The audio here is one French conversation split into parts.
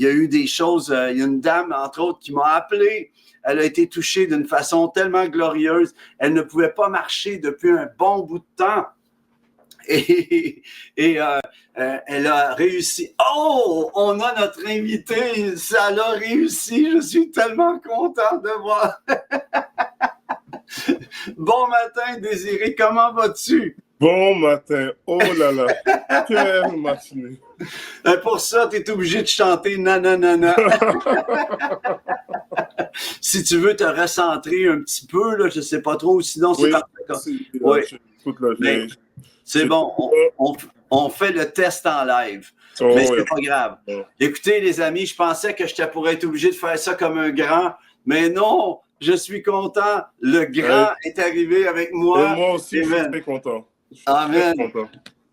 il y a eu des choses, il y a une dame, entre autres, qui m'a appelé. Elle a été touchée d'une façon tellement glorieuse. Elle ne pouvait pas marcher depuis un bon bout de temps. Et elle a réussi. Oh, on a notre invité. Ça l'a réussi. Je suis tellement content de voir. Bon matin, Désiré. Comment vas-tu? Bon matin. Oh là là. Quelle matinée. Pour ça, tu es obligé de chanter nanana. Si tu veux te recentrer un petit peu, là, je ne sais pas trop, sinon c'est parfait. Oui. C'est bon, on fait le test en live. Mais c'est pas grave. Écoutez, les amis, je pensais que je pourrais être obligé de faire ça comme un grand, mais non, je suis content. Le grand est arrivé avec moi. Et moi aussi, je suis très content. Amen.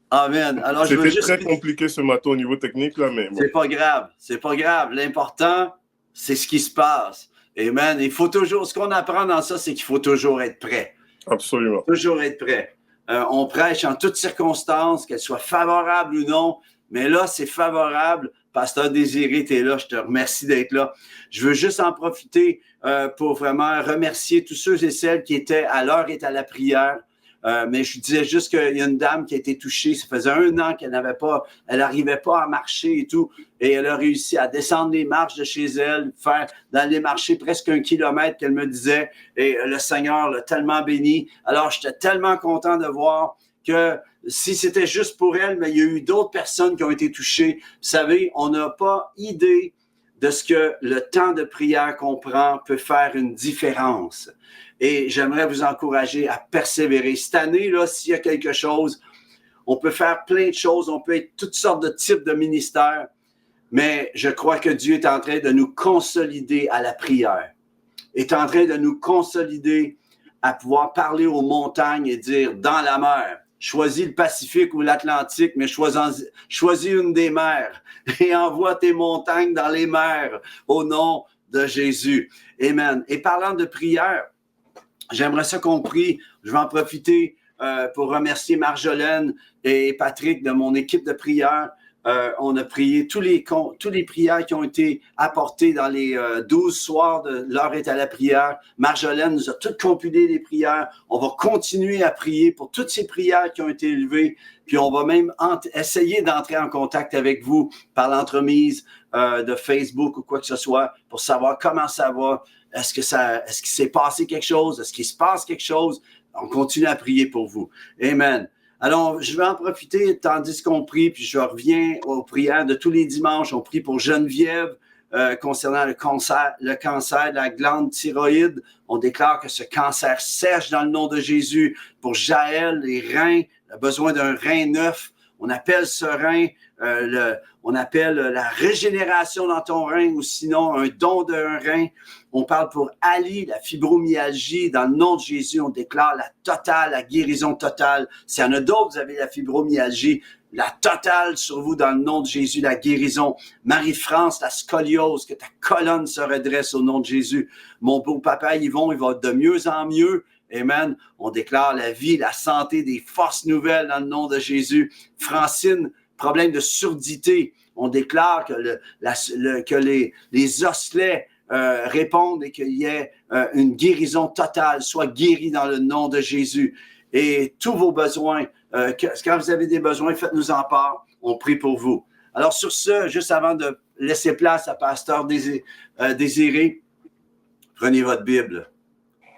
Amen. Alors, c'était très compliqué ce matin au niveau technique, là, mais bon. C'est pas grave. C'est pas grave. L'important, c'est ce qui se passe. Amen. Il faut toujours, ce qu'on apprend dans ça, c'est qu'il faut toujours être prêt. Absolument. Toujours être prêt. On prêche en toutes circonstances, qu'elles soient favorables ou non. Mais là, c'est favorable. Pasteur Désiré, tu es là. Je te remercie d'être là. Je veux juste en profiter pour vraiment remercier tous ceux et celles qui étaient à l'heure et à la prière. Mais je disais juste qu'il y a une dame qui a été touchée. Ça faisait 1 an qu'elle n'arrivait pas à marcher et tout. Et elle a réussi à descendre les marches de chez elle, faire d'aller marcher presque 1 kilomètre qu'elle me disait. Et le Seigneur l'a tellement béni. Alors, j'étais tellement content de voir que si c'était juste pour elle, mais il y a eu d'autres personnes qui ont été touchées. Vous savez, on n'a pas idée de ce que le temps de prière qu'on prend peut faire une différence. Et j'aimerais vous encourager à persévérer. Cette année, là, s'il y a quelque chose, on peut faire plein de choses, on peut être toutes sortes de types de ministères, mais je crois que Dieu est en train de nous consolider à la prière, est en train de nous consolider à pouvoir parler aux montagnes et dire dans la mer, choisis le Pacifique ou l'Atlantique, mais choisis une des mers et envoie tes montagnes dans les mers au nom de Jésus. Amen. Et parlant de prière, j'aimerais ça qu'on prie. Je vais en profiter pour remercier Marjolaine et Patrick de mon équipe de prière. On a prié tous les prières qui ont été apportées dans les 12 soirs de l'heure est à la prière. Marjolaine nous a toutes compilé les prières. On va continuer à prier pour toutes ces prières qui ont été élevées. Puis on va même essayer d'entrer en contact avec vous par l'entremise de Facebook ou quoi que ce soit pour savoir comment ça va. Est-ce qu'il s'est passé quelque chose? Est-ce qu'il se passe quelque chose? On continue à prier pour vous. Amen. Alors, je vais en profiter tandis qu'on prie, puis je reviens aux prières de tous les dimanches. On prie pour Geneviève concernant le cancer de la glande thyroïde. On déclare que ce cancer sèche dans le nom de Jésus. Pour Jaël, les reins, le besoin d'un rein neuf. On appelle ce rein, on appelle la régénération dans ton rein ou sinon un don d'un rein. On parle pour Ali, la fibromyalgie. Dans le nom de Jésus, on déclare la guérison totale. S'il y en a d'autres, vous avez la fibromyalgie, la totale sur vous dans le nom de Jésus, la guérison. Marie-France, la scoliose, que ta colonne se redresse au nom de Jésus. Mon beau papa Yvon, il va de mieux en mieux. Amen. On déclare la vie, la santé, des forces nouvelles dans le nom de Jésus. Francine, problème de surdité. On déclare que les osselets répondent et qu'il y ait une guérison totale, soit guéri dans le nom de Jésus. Et tous vos besoins, quand vous avez des besoins, faites-nous en part. On prie pour vous. Alors sur ce, juste avant de laisser place à Pasteur Désiré, prenez votre Bible.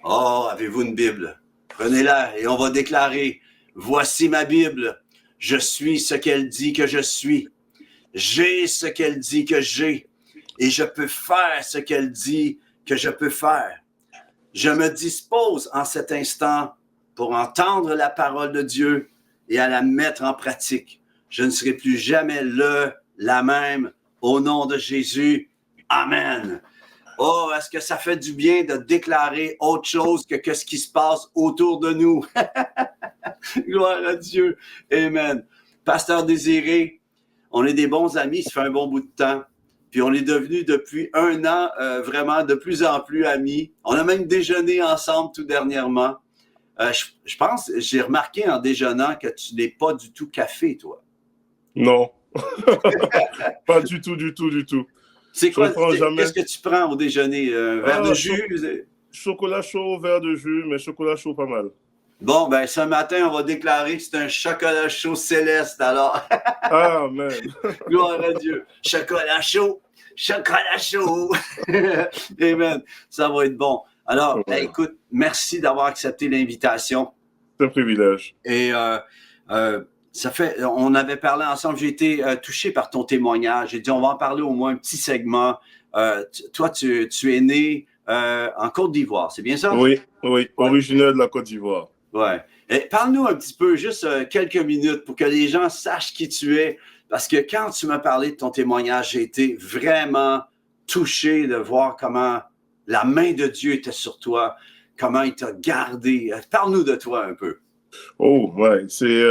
Oh, avez-vous une Bible? Prenez-la et on va déclarer, voici ma Bible, je suis ce qu'elle dit que je suis, j'ai ce qu'elle dit que j'ai, et je peux faire ce qu'elle dit que je peux faire. Je me dispose en cet instant pour entendre la parole de Dieu et à la mettre en pratique. Je ne serai plus jamais la même, au nom de Jésus. Amen. Oh, est-ce que ça fait du bien de déclarer autre chose que ce qui se passe autour de nous? Gloire à Dieu. Amen. Pasteur Désiré, on est des bons amis, ça fait un bon bout de temps. Puis on est devenus depuis 1 an vraiment de plus en plus amis. On a même déjeuné ensemble tout dernièrement. Je pense, j'ai remarqué en déjeunant que tu n'es pas du tout café, toi. Non. Pas du tout, du tout, du tout. C'est Je ne quoi? prends jamais. Qu'est-ce que tu prends au déjeuner? Un verre de jus? Chocolat chaud, verre de jus, mais chocolat chaud pas mal. Bon, ben ce matin, on va déclarer que c'est un chocolat chaud céleste, alors. Amen. Gloire à Dieu. Chocolat chaud, chocolat chaud. Amen. Ça va être bon. Alors, Ouais. écoute, merci d'avoir accepté l'invitation. C'est un privilège. Et on avait parlé ensemble, j'ai été touché par ton témoignage. J'ai dit, on va en parler au moins un petit segment. Toi, tu es né en Côte d'Ivoire, c'est bien ça? Oui, Ouais. originaire de la Côte d'Ivoire. Ouais. Et parle-nous un petit peu, juste quelques minutes pour que les gens sachent qui tu es. Parce que quand tu m'as parlé de ton témoignage, j'ai été vraiment touché de voir comment la main de Dieu était sur toi, comment il t'a gardé. Parle-nous de toi un peu. Oh, ouais, c'est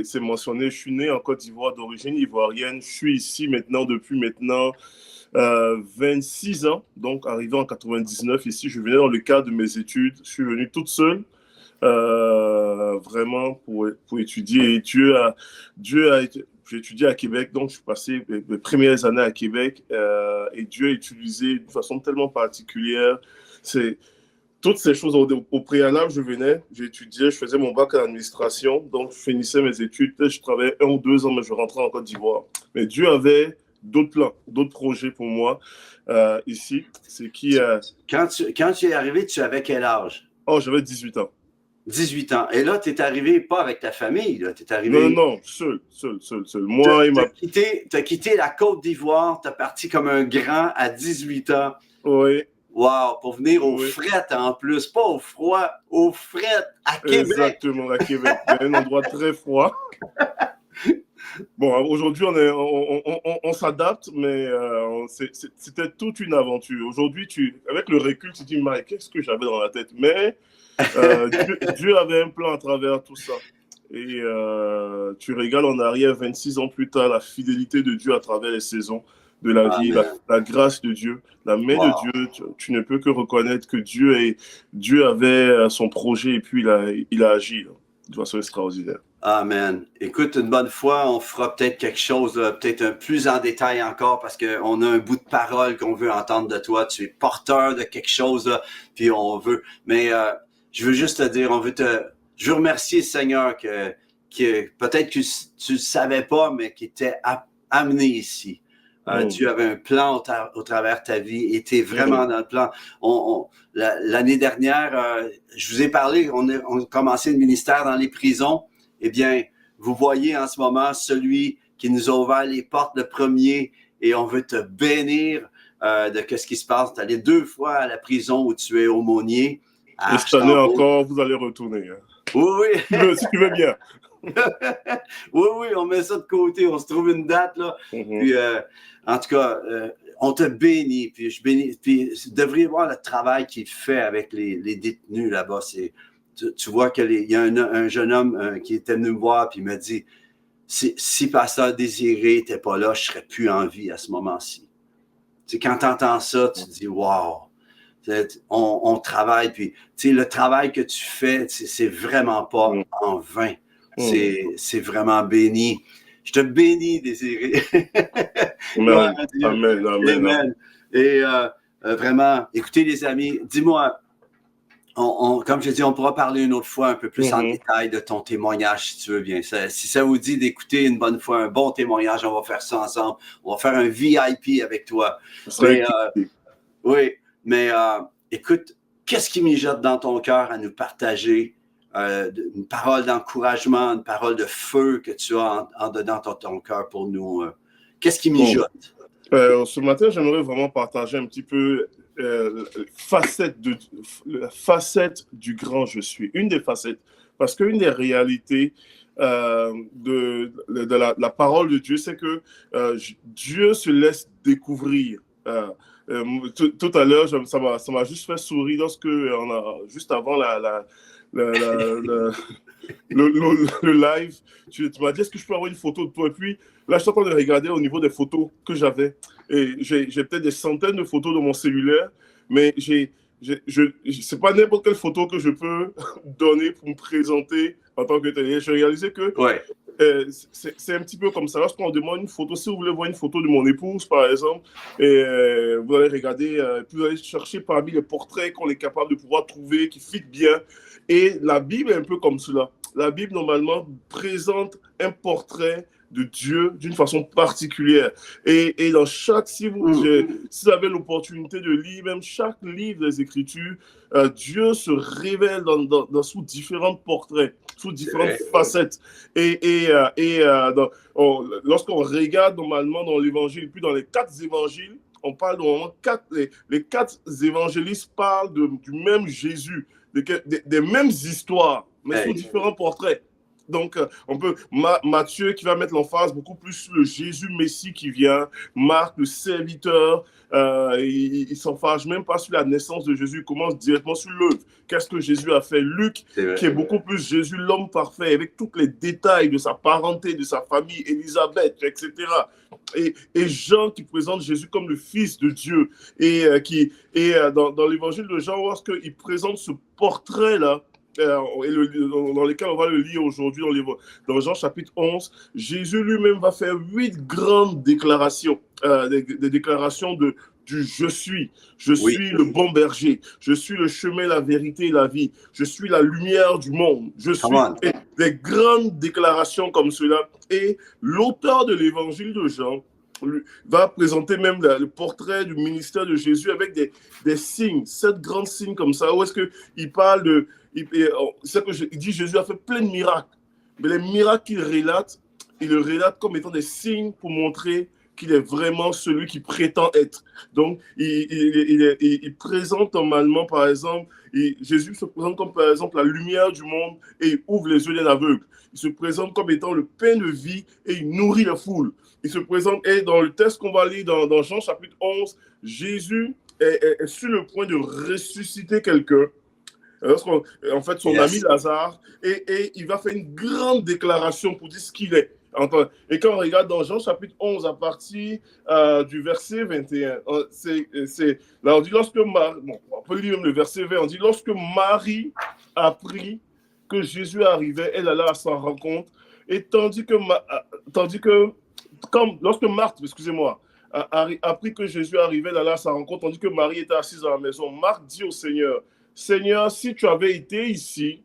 c'est mentionné, je suis né en Côte d'Ivoire d'origine ivoirienne. Je suis ici depuis 26 ans, donc arrivé en 99 ici. Je venais dans le cadre de mes études. Je suis venu toute seule, vraiment pour étudier. Et j'ai étudié à Québec, donc je suis passé les premières années à Québec. Et Dieu a utilisé d'une façon tellement particulière. Toutes ces choses, au préalable, j'étudiais, je faisais mon bac en administration, donc je finissais mes études, je travaillais 1 ou 2 ans, mais je rentrais en Côte d'Ivoire. Mais Dieu avait d'autres plans, d'autres projets pour moi ici. Quand tu es arrivé, tu avais quel âge? Oh, j'avais 18 ans. 18 ans. Et là, tu es arrivé pas avec ta famille, tu es arrivé... Non, seul. Moi, tu as quitté la Côte d'Ivoire, tu es parti comme un grand à 18 ans. Oui. Wow, pour venir au fret en plus, pas au froid, au fret à Québec. Exactement, à Québec. Un endroit très froid. Bon, aujourd'hui, on s'adapte, mais c'était toute une aventure. Aujourd'hui, avec le recul, tu te dis, mais qu'est-ce que j'avais dans la tête? Mais Dieu avait un plan à travers tout ça. Et tu regardes en arrière, 26 ans plus tard, la fidélité de Dieu à travers les saisons de la vie, la grâce de Dieu, la main de Dieu. Tu ne peux que reconnaître que Dieu avait son projet et puis il a agi de façon extraordinaire. Amen. Écoute, une bonne fois, on fera peut-être quelque chose, peut-être un plus en détail encore, parce qu'on a un bout de parole qu'on veut entendre de toi. Tu es porteur de quelque chose, là, puis on veut... Mais je veux juste te dire, je veux remercier le Seigneur que peut-être que tu ne savais pas, mais qui t'est amené ici. Dieu avait un plan au travers de ta vie et tu es vraiment dans le plan. L'année dernière, je vous ai parlé, on a commencé le ministère dans les prisons. Eh bien, vous voyez en ce moment celui qui nous a ouvert les portes le premier et on veut te bénir de ce qui se passe. Tu es allé 2 fois à la prison où tu es aumônier. Et cette année encore, vous allez retourner. Hein. Oui. Si tu veux bien. Oui, on met ça de côté, on se trouve une date, là. Puis, en tout cas, on te bénit, puis je bénis, puis vous devriez voir le travail qu'il fait avec les détenus là-bas. Tu vois qu'il y a un jeune homme qui était venu me voir, puis il m'a dit, si Pasteur Désiré n'était pas là, je ne serais plus en vie à ce moment-ci. Tu sais, quand tu entends ça, tu te dis, wow, on travaille, puis le travail que tu fais, c'est vraiment pas en vain. C'est vraiment béni. Je te bénis, Désiré. Amen. Et vraiment, écoutez les amis, dis-moi, comme je dis, on pourra parler une autre fois un peu plus en détail de ton témoignage, si tu veux bien. Si ça vous dit d'écouter une bonne fois un bon témoignage, on va faire ça ensemble. On va faire un VIP avec toi. Mais écoute, qu'est-ce qui mijote dans ton cœur à nous partager? Une parole d'encouragement, une parole de feu que tu as en dedans de ton cœur pour nous. Qu'est-ce qui mijote? Ce matin, j'aimerais vraiment partager un petit peu la facette du grand je suis. Une des facettes. Parce qu'une des réalités de la parole de Dieu, c'est que Dieu se laisse découvrir. Tout à l'heure, ça m'a juste fait sourire lorsque juste avant le live, tu m'as dit est-ce que je peux avoir une photo de toi? Et puis là, je suis en train de regarder au niveau des photos que j'avais. Et j'ai peut-être des centaines de photos de mon cellulaire, mais c'est pas n'importe quelle photo que je peux donner pour me présenter en tant que tel. J'ai réalisé que C'est un petit peu comme ça. Lorsqu'on demande une photo, si vous voulez voir une photo de mon épouse, par exemple, vous allez regarder, puis vous allez chercher parmi les portraits qu'on est capable de pouvoir trouver, qui fit bien. Et la Bible est un peu comme cela. La Bible, normalement, présente un portrait de Dieu d'une façon particulière. Et dans chaque, si vous avez l'opportunité de lire même chaque livre des Écritures, Dieu se révèle sous différents portraits, sous différentes facettes. Lorsqu'on regarde normalement dans l'Évangile, puis dans les 4 évangiles, on parle normalement les 4 évangélistes parlent du même Jésus, des mêmes histoires, mais sous différents portraits. Donc, on peut Matthieu qui va mettre l'emphase beaucoup plus sur le Jésus Messie qui vient, Marc le serviteur, il s'emphase même pas sur la naissance de Jésus, il commence directement sur l'œuvre. Qu'est-ce que Jésus a fait? Luc, qui est beaucoup plus Jésus l'homme parfait, avec tous les détails de sa parenté, de sa famille, Élisabeth, etc. Et Jean qui présente Jésus comme le Fils de Dieu. Dans l'évangile de Jean, lorsqu'il présente ce portrait-là, dans lesquels on va le lire aujourd'hui dans Jean chapitre 11, Jésus lui-même va faire 8 grandes déclarations, des déclarations du je suis le bon berger, je suis le chemin, la vérité et la vie, je suis la lumière du monde, je suis des grandes déclarations comme cela. Et l'auteur de l'évangile de Jean va présenter même le portrait du ministère de Jésus avec des signes, 7 grands signes comme ça, où est-ce qu'il parle de... Il dit Jésus a fait plein de miracles, mais les miracles qu'il relate, il le relate comme étant des signes pour montrer qu'il est vraiment celui qui prétend être. Donc, il présente normalement, par exemple, Jésus se présente comme, par exemple, la lumière du monde et il ouvre les yeux des aveugles. Il se présente comme étant le pain de vie et il nourrit la foule. Il se présente, et dans le texte qu'on va lire dans Jean chapitre 11, Jésus est sur le point de ressusciter quelqu'un. En fait, son ami Lazare, et il va faire une grande déclaration pour dire ce qu'il est. Et quand on regarde dans Jean chapitre 11, à partir du verset 21, là on dit lorsque on peut lire même le verset 20, on dit lorsque Marie apprit que Jésus arrivait, elle alla à sa rencontre, et tandis que lorsque Marthe, excusez-moi, apprit que Jésus arrivait, elle alla à sa rencontre, tandis que Marie était assise dans la maison, Marthe dit au Seigneur, Seigneur, si tu avais été ici,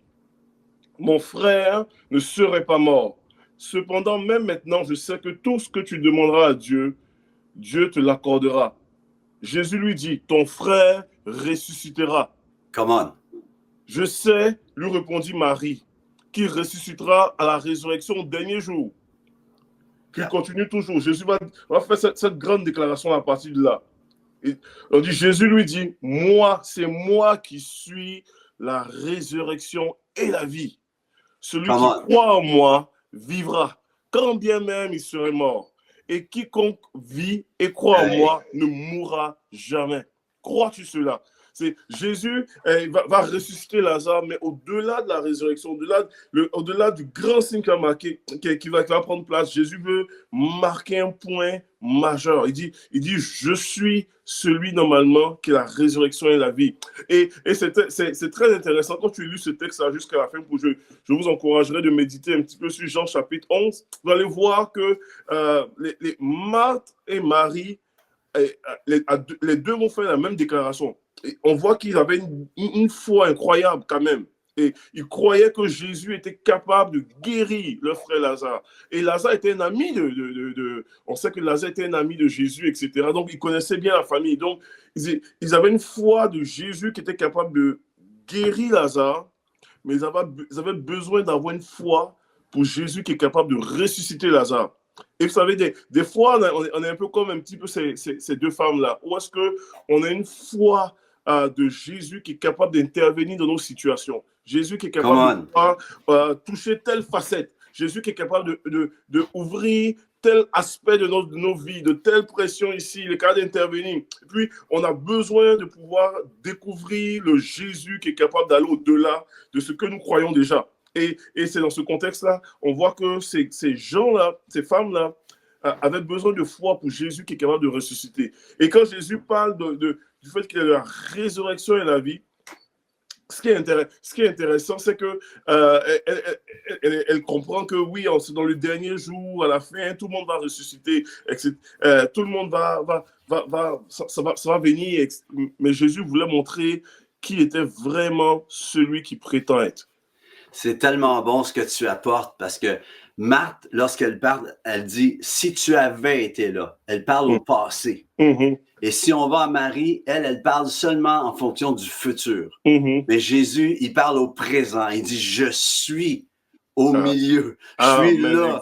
mon frère ne serait pas mort. Cependant, même maintenant, je sais que tout ce que tu demanderas à Dieu, Dieu te l'accordera. Jésus lui dit, ton frère ressuscitera. Come on. Je sais, lui répondit Marie, qu'il ressuscitera à la résurrection au dernier jour. Puis il continue toujours. Jésus va faire cette grande déclaration à partir de là. On dit, Jésus lui dit, c'est moi qui suis la résurrection et la vie. Celui qui croit en moi vivra, quand bien même il serait mort. Et quiconque vit et croit en moi ne mourra jamais. Crois-tu cela? Jésus va ressusciter Lazare, mais au-delà de la résurrection, au-delà du grand signe qu'il a marqué, qui va prendre place, Jésus veut marquer un point majeur. Il dit, je suis celui normalement qui est la résurrection et la vie. Et c'est très intéressant. Quand tu lis ce texte-là jusqu'à la fin, je vous encouragerai de méditer un petit peu sur Jean chapitre 11. Vous allez voir que les Marthe et Marie, les deux vont faire la même déclaration. Et on voit qu'ils avaient une foi incroyable quand même. Et ils croyaient que Jésus était capable de guérir leur frère Lazare. Et Lazare était un ami on sait que Lazare était un ami de Jésus, etc. Donc, ils connaissaient bien la famille. Donc, ils avaient une foi de Jésus qui était capable de guérir Lazare, mais ils avaient besoin d'avoir une foi pour Jésus qui est capable de ressusciter Lazare. Et vous savez, des fois, on est un peu comme un petit peu ces deux femmes-là. Où est-ce qu'on a une foi de Jésus qui est capable d'intervenir dans nos situations. Jésus qui est capable de toucher telle facette. Jésus qui est capable de ouvrir tel aspect de nos vies, de telle pression ici, il est capable d'intervenir. Et puis, on a besoin de pouvoir découvrir le Jésus qui est capable d'aller au-delà de ce que nous croyons déjà. Et c'est dans ce contexte-là, on voit que ces gens-là, ces femmes-là, avaient besoin de foi pour Jésus qui est capable de ressusciter. Et quand Jésus parle du fait qu'il est la résurrection et la vie, ce qui est intéressant, c'est que elle comprend que oui, c'est dans le dernier jour, à la fin, tout le monde va ressusciter, etc. Tout le monde ça va venir. Mais Jésus voulait montrer qui était vraiment celui qui prétend être. C'est tellement bon ce que tu apportes parce que Marthe, lorsqu'elle parle, elle dit « si tu avais été là ». Elle parle au passé. Et si on va à Marie, elle parle seulement en fonction du futur. Mais Jésus, il parle au présent. Il dit « je suis au milieu. Je suis là.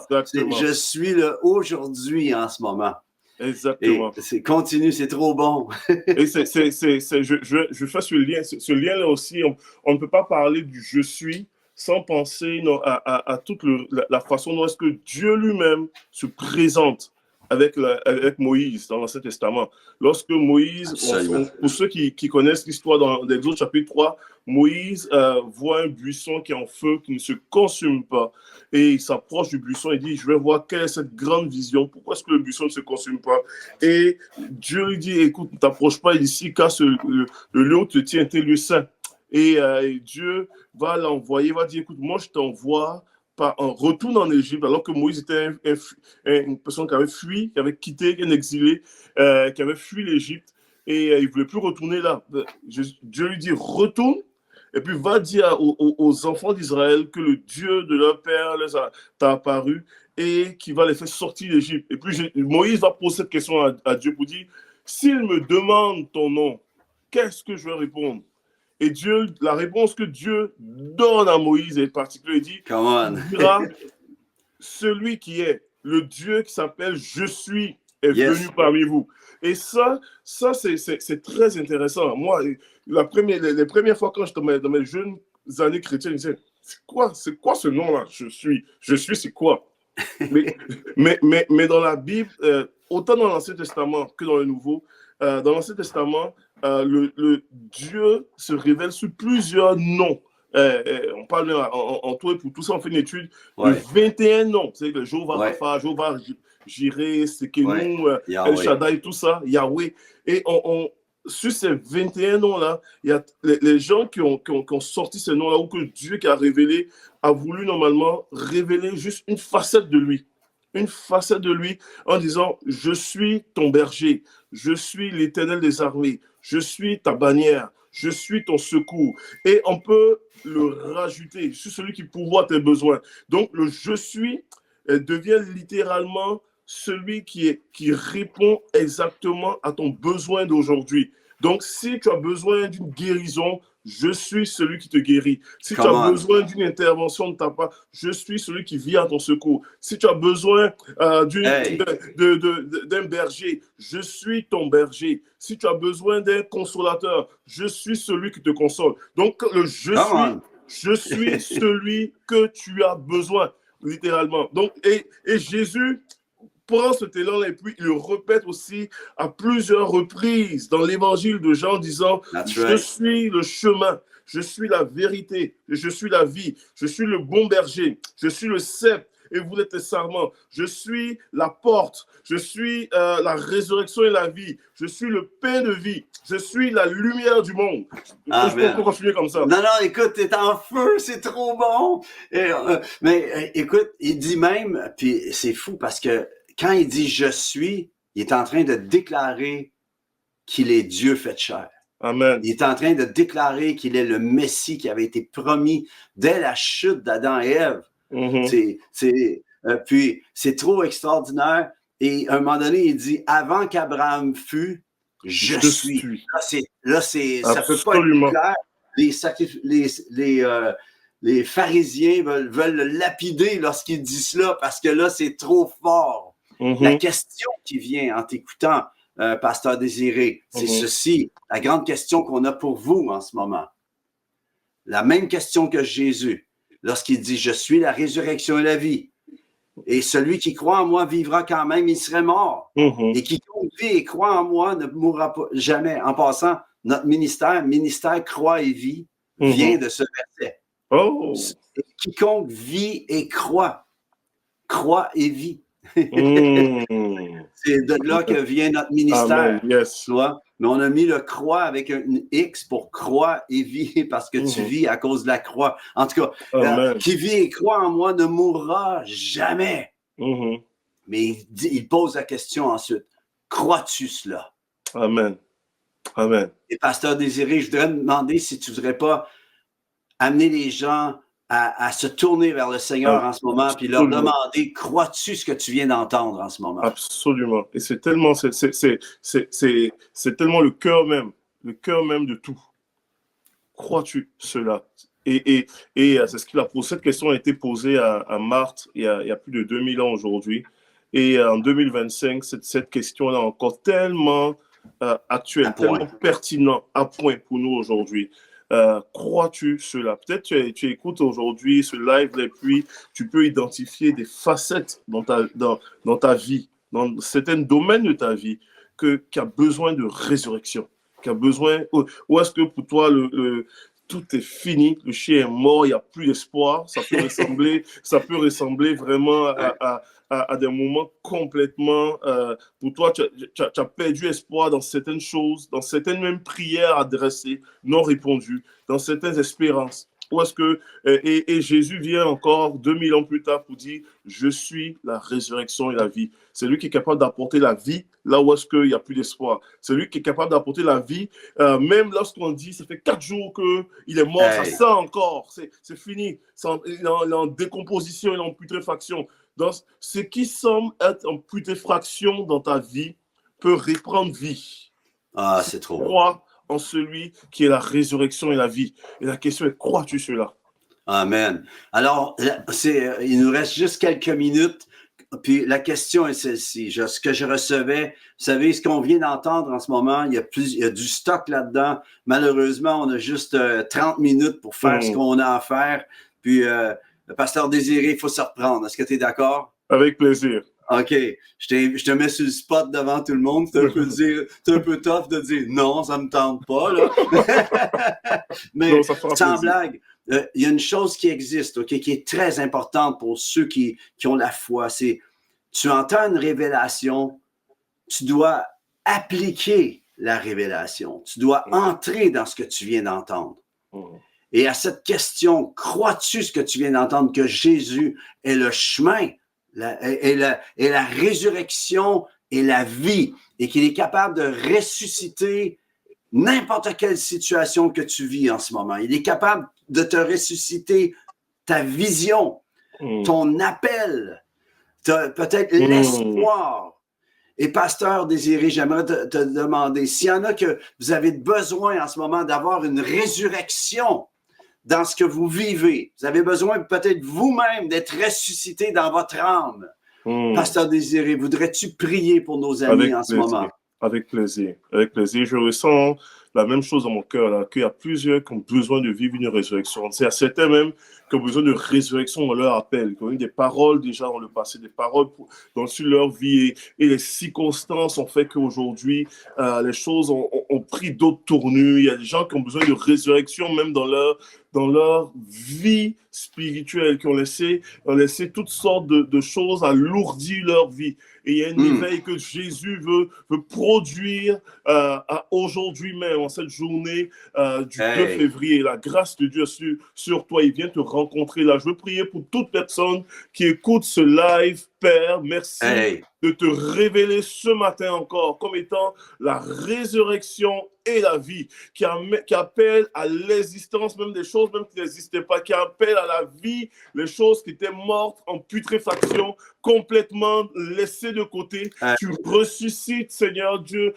Je suis là aujourd'hui en ce moment. » Exactement. Et continue, c'est trop bon. Et je fais ce lien-là aussi. On ne peut pas parler du « je suis » sans penser à toute la façon dont est-ce que Dieu lui-même se présente avec Moïse dans l'Ancien Testament. Lorsque Moïse, pour ceux qui connaissent l'histoire dans l'Exode chapitre 3, Moïse voit un buisson qui est en feu, qui ne se consume pas. Et il s'approche du buisson et dit, je vais voir quelle est cette grande vision, pourquoi est-ce que le buisson ne se consume pas. Et Dieu lui dit, écoute, ne t'approche pas ici, car le lieu où tu te tiens est un lieu saint. Et Dieu va l'envoyer, va dire, écoute, moi je t'envoie en retourne en Égypte, alors que Moïse était une personne qui avait fui, qui avait quitté, un exilé, qui avait fui l'Égypte, et il ne voulait plus retourner là. Dieu lui dit, retourne, et puis va dire aux enfants d'Israël que le Dieu de leur père t'a apparu et qui va les faire sortir d'Égypte. Et puis Moïse va poser cette question à Dieu pour dire, s'il me demande ton nom, qu'est-ce que je vais répondre? Et Dieu, la réponse que Dieu donne à Moïse est particulière. Il dit, il dira, celui qui est le Dieu qui s'appelle Je suis est venu parmi vous. Et ça c'est très intéressant. Moi, les premières fois quand j'étais dans mes jeunes années chrétiennes, je disais, c'est quoi ce nom-là? Je suis, c'est quoi? mais dans la Bible, autant dans l'Ancien Testament que dans le Nouveau, dans l'Ancien Testament, le Dieu se révèle sous plusieurs noms. On parle en tout et pour tout ça, on fait une étude de 21 noms. C'est que Jéhovah Rapha, Jéhovah Jireh, Sekenu, El Shaddai, tout ça, Yahweh. Et sur ces 21 noms-là, il y a les gens qui ont sorti ces noms-là, ou que Dieu qui a révélé, a voulu normalement révéler juste une facette de lui. Une facette de lui en disant, je suis ton berger, je suis l'Éternel des armées, je suis ta bannière, je suis ton secours. Et on peut le rajouter, je suis celui qui pourvoit tes besoins. Donc le je suis devient littéralement celui qui répond exactement à ton besoin d'aujourd'hui. Donc si tu as besoin d'une guérison, je suis celui qui te guérit. Si tu as besoin d'une intervention de ta part, je suis celui qui vient à ton secours. Si tu as besoin d'un berger, je suis ton berger. Si tu as besoin d'un consolateur, je suis celui qui te console. Donc, je suis celui que tu as besoin, littéralement. Donc, et Jésus prend ce élan et puis il le répète aussi à plusieurs reprises dans l'évangile de Jean, disant je suis le chemin, je suis la vérité, je suis la vie, je suis le bon berger, je suis le cep et vous êtes les sarments, je suis la porte, je suis la résurrection et la vie, je suis le pain de vie, je suis la lumière du monde. Je peux continuer comme ça. Non, écoute, t'es en feu, c'est trop bon. Mais écoute, il dit même, puis c'est fou parce que quand il dit « je suis », il est en train de déclarer qu'il est Dieu fait chair. Amen. Il est en train de déclarer qu'il est le Messie qui avait été promis dès la chute d'Adam et Ève. Puis c'est trop extraordinaire. Et à un moment donné, il dit « avant qu'Abraham fût, je suis ». Là, ça peut pas être clair. Les pharisiens veulent le lapider lorsqu'il dit cela parce que là, c'est trop fort. La question qui vient en t'écoutant, Pasteur Désiré, c'est ceci, la grande question qu'on a pour vous en ce moment. La même question que Jésus, lorsqu'il dit « Je suis la résurrection et la vie, et celui qui croit en moi vivra quand même, il serait mort. Et quiconque vit et croit en moi ne mourra pas jamais. » En passant, notre ministère croit et vit, vient de ce verset. Quiconque vit et croit et vit. Mm. C'est de là que vient notre ministère. Amen. Yes. Tu vois? Mais on a mis le croix avec une X pour croix et vie, parce que tu vis à cause de la croix. En tout cas, Amen. qui vit et croit en moi ne mourra jamais. Mhm. Mais il pose la question ensuite. Crois-tu cela? Amen. Amen. Et Pasteur Désiré, je voudrais te demander si tu ne voudrais pas amener les gens à se tourner vers le Seigneur en ce moment, puis leur demander, crois-tu ce que tu viens d'entendre en ce moment? Absolument. Et c'est tellement, c'est tellement le cœur même de tout. Crois-tu cela? Et c'est ce qu'il a posé. Cette question a été posée à Marthe il y a plus de 2000 ans aujourd'hui. Et en 2025, cette question-là est encore tellement actuelle, tellement pertinente, à point pour nous aujourd'hui. Crois-tu cela? Peut-être tu écoutes aujourd'hui ce live et puis tu peux identifier des facettes dans ta vie, dans certains domaines de ta vie qui a besoin de résurrection, qui a besoin, ou est-ce que pour toi tout est fini, le chien est mort, il n'y a plus d'espoir. Ça peut ressembler vraiment à des moments complètement... pour toi, tu as perdu espoir dans certaines choses, dans certaines mêmes prières adressées, non répondues, dans certaines espérances. Ou est-ce que... Et Jésus vient encore 2000 ans plus tard pour dire « Je suis la résurrection et la vie ». C'est lui qui est capable d'apporter la vie là où est-ce qu'il n'y a plus d'espoir. C'est lui qui est capable d'apporter la vie, même lorsqu'on dit, ça fait 4 jours qu'il est mort, ça sent encore, c'est fini. Il est en décomposition, il est en putréfaction. Donc, ce qui semble être en putréfaction dans ta vie peut reprendre vie. Ah, c'est trop. Crois en celui qui est la résurrection et la vie. Et la question est, crois-tu cela? Amen. Alors, il nous reste juste quelques minutes. Puis la question est celle-ci. Ce que je recevais, vous savez, ce qu'on vient d'entendre en ce moment, il y a du stock là-dedans. Malheureusement, on a juste 30 minutes pour faire ce qu'on a à faire. Puis, le pasteur Désiré, il faut se reprendre. Est-ce que tu es d'accord? Avec plaisir. OK. Je te mets sur le spot devant tout le monde. C'est un peu tough de dire non, ça ne me tente pas. Là. Mais non, sans blague. Il y a une chose qui existe, okay, qui est très importante pour ceux qui ont la foi, c'est tu entends une révélation, tu dois appliquer la révélation, tu dois entrer dans ce que tu viens d'entendre. Et à cette question, crois-tu ce que tu viens d'entendre, que Jésus est le chemin, est la résurrection et la vie, et qu'il est capable de ressusciter n'importe quelle situation que tu vis en ce moment. Il est capable de te ressusciter ta vision, ton appel, peut-être l'espoir. Et pasteur Désiré, j'aimerais te demander, s'il y en a que vous avez besoin en ce moment d'avoir une résurrection dans ce que vous vivez, vous avez besoin peut-être vous-même d'être ressuscité dans votre âme. Pasteur Désiré, voudrais-tu prier pour nos amis en ce moment? Avec plaisir, avec plaisir. Je ressens la même chose dans mon cœur, qu'il y a plusieurs qui ont besoin de vivre une résurrection. C'est à certains même qui ont besoin de résurrection dans leur appel, qui ont eu des paroles déjà dans le passé, des paroles sur leur vie, et les circonstances ont fait qu'aujourd'hui, les choses ont pris d'autres tournures. Il y a des gens qui ont besoin de résurrection même dans leur vie spirituelle, qui ont laissé toutes sortes de choses alourdir leur vie. Et il y a un éveil que Jésus veut produire aujourd'hui même, en cette journée du 2 février. La grâce de Dieu sur toi, il vient te rencontrer là. Je veux prier pour toute personne qui écoute ce live. Père, merci de te révéler ce matin encore comme étant la résurrection et la vie, qui appelle à l'existence même des choses même qui n'existaient pas, qui appelle à la vie les choses qui étaient mortes en putréfaction, complètement laissées de côté. Tu ressuscites, Seigneur Dieu,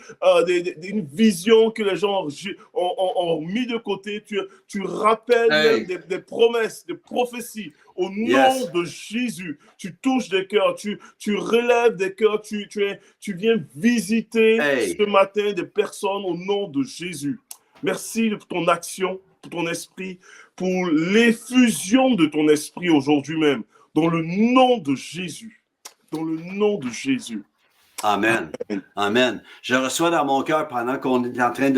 une vision que les gens ont mis de côté. Tu rappelles même des promesses, des prophéties. Au nom de Jésus, tu touches des cœurs, tu relèves des cœurs, tu viens visiter ce matin des personnes au nom de Jésus. Merci pour ton action, pour ton esprit, pour l'effusion de ton esprit aujourd'hui même, dans le nom de Jésus. Dans le nom de Jésus. Amen. Amen. Je reçois dans mon cœur pendant qu'on est en train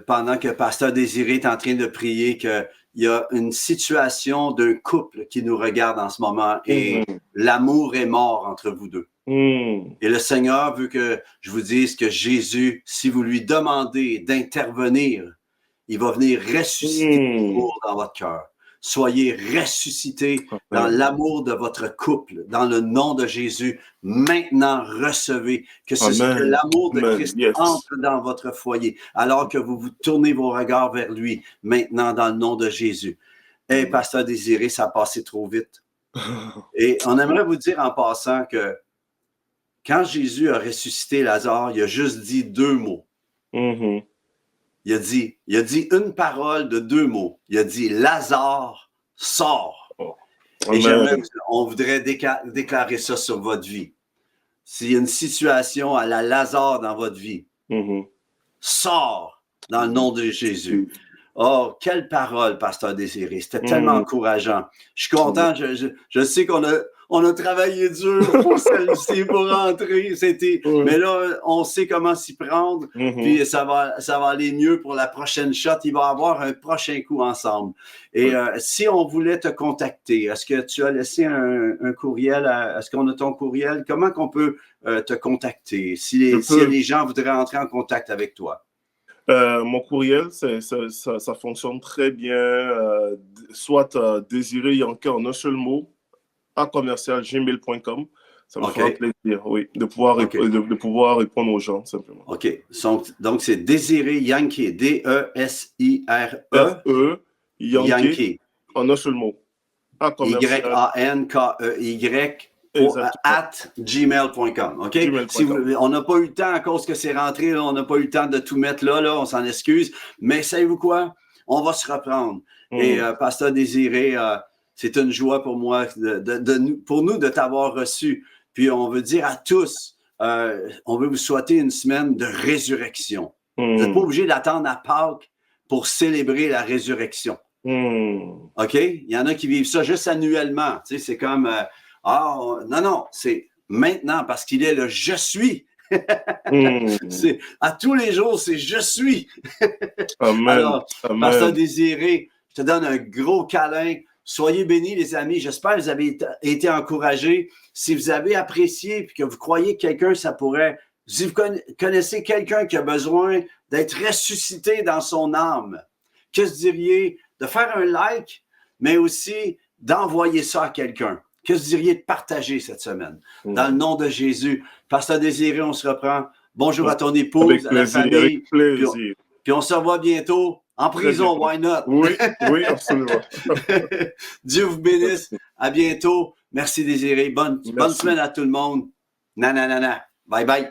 pendant que Pasteur Désiré est en train de prier, qu'il il y a une situation d'un couple qui nous regarde en ce moment et l'amour est mort entre vous deux. Et le Seigneur veut que je vous dise que Jésus, si vous lui demandez d'intervenir, il va venir ressusciter l'amour dans votre cœur. Soyez ressuscités dans l'amour de votre couple, dans le nom de Jésus. Maintenant, recevez que l'amour de Christ entre dans votre foyer, alors que vous tournez vos regards vers lui, maintenant, dans le nom de Jésus. Hey, Pasteur Désiré, ça a passé trop vite. Et on aimerait vous dire en passant que quand Jésus a ressuscité Lazare, il a juste dit 2 mots. Il a dit une parole de 2 mots. Il a dit Lazare, sors. Et on voudrait déclarer ça sur votre vie. S'il y a une situation à la Lazare dans votre vie, sors dans le nom de Jésus. Oh, quelle parole, Pasteur Désiré. C'était tellement encourageant. Je suis content. Je sais qu'on a travaillé dur pour celle-ci, pour rentrer. Mais là, on sait comment s'y prendre. Puis ça va aller mieux pour la prochaine shot. Il va y avoir un prochain coup ensemble. Et si on voulait te contacter, est-ce que tu as laissé un courriel? Est-ce qu'on a ton courriel? Comment qu'on peut te contacter si les gens voudraient entrer en contact avec toi? Mon courriel, ça fonctionne très bien. Soit Désiré Yankee en un seul mot, @gmail.com. Ça me fera plaisir, oui, de pouvoir répondre aux gens, simplement. OK. Donc, c'est Désiré Yankee, D-E-S-I-R-E. Yankee. En un seul mot. Y-A-N-K-E-Y. @gmail.com. OK? On n'a pas eu le temps à cause que c'est rentré, là, on n'a pas eu le temps de tout mettre là, on s'en excuse. Mais savez-vous quoi? On va se reprendre. Et Pasteur Désiré, c'est une joie pour moi, pour nous de t'avoir reçu. Puis on veut dire à tous, on veut vous souhaiter une semaine de résurrection. Vous n'êtes pas obligé d'attendre à Pâques pour célébrer la résurrection. OK? Il y en a qui vivent ça juste annuellement. Tu sais, c'est comme... non, c'est maintenant parce qu'il est le « je suis ». À tous les jours, c'est « je suis ». Amen. Alors, Pasteur Désiré, je te donne un gros câlin. Soyez bénis, les amis. J'espère que vous avez été encouragés. Si vous avez apprécié et que vous croyez que quelqu'un, ça pourrait... Si vous connaissez quelqu'un qui a besoin d'être ressuscité dans son âme, que se diriez de faire un like, mais aussi d'envoyer ça à quelqu'un? Que se diriez de partager cette semaine? Dans le nom de Jésus. Pasteur Désiré, on se reprend. Bonjour à ton épouse, à la famille. Avec plaisir. Puis on se revoit bientôt en prison, why not? Oui, absolument. Dieu vous bénisse. À bientôt. Merci Désiré. Bonne semaine à tout le monde. Bye bye.